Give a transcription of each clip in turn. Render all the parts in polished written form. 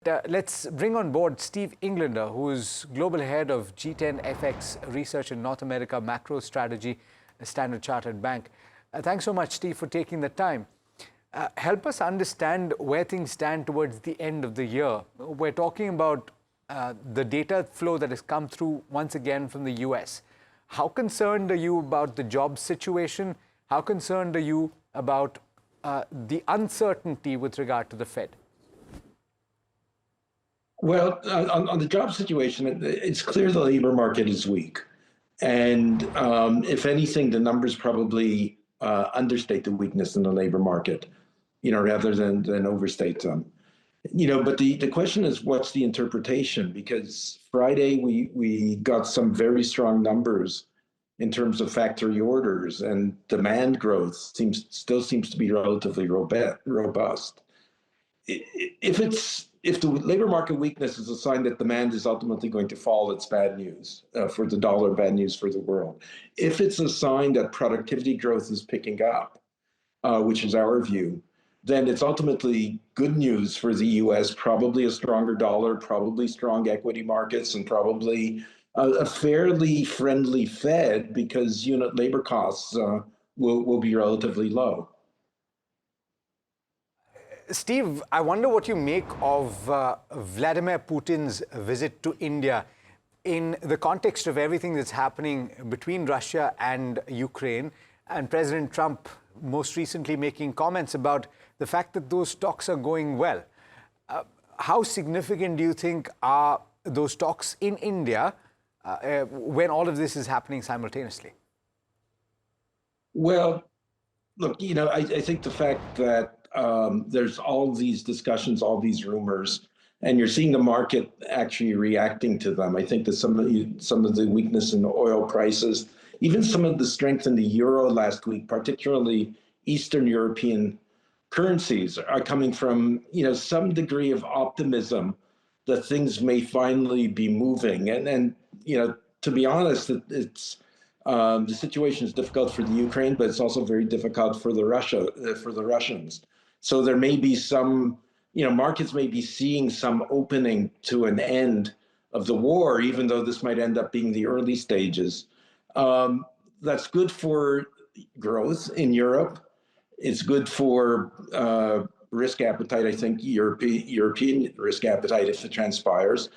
Let's bring on board Steve Englander, who is Global Head of G10 FX Research in North America Macro Strategy, Standard Chartered Bank. Thanks so much, Steve, for taking the time. Help us understand where things stand towards the end of the year. We're talking about the data flow that has come through once again from the US. How concerned are you about the job situation? How concerned are you about the uncertainty with regard to the Fed? Well, on the job situation, it's clear the labor market is weak. And if anything, the numbers probably understate the weakness in the labor market, rather than overstate them. But the question is, what's the interpretation? Because Friday, we got some very strong numbers in terms of factory orders, and demand growth still seems to be relatively robust. If the labor market weakness is a sign that demand is ultimately going to fall, it's bad news for the dollar, bad news for the world. If it's a sign that productivity growth is picking up, which is our view, then it's ultimately good news for the US, probably a stronger dollar, probably strong equity markets, and probably a fairly friendly Fed, because unit labor costs will be relatively low. Steve, I wonder what you make of Vladimir Putin's visit to India in the context of everything that's happening between Russia and Ukraine, and President Trump most recently making comments about the fact that those talks are going well. How significant do you think are those talks in India when all of this is happening simultaneously? Well, look, I think the fact that there's all these discussions, all these rumors, and you're seeing the market actually reacting to them. I think that some of the weakness in the oil prices, even some of the strength in the euro last week, particularly Eastern European currencies, are coming from some degree of optimism that things may finally be moving. And to be honest, it's the situation is difficult for the Ukraine, but it's also very difficult for the Russians. So there may be some, markets may be seeing some opening to an end of the war, even though this might end up being the early stages. That's good for growth in Europe. It's good for risk appetite, I think, European risk appetite if it transpires.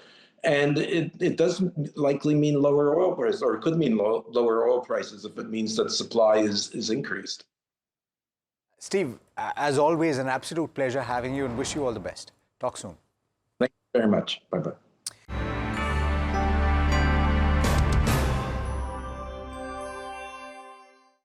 And it doesn't likely mean lower oil prices, or it could mean lower oil prices if it means that supply is increased. Steve, as always, an absolute pleasure having you, and wish you all the best. Talk soon. Thank you very much. Bye-bye.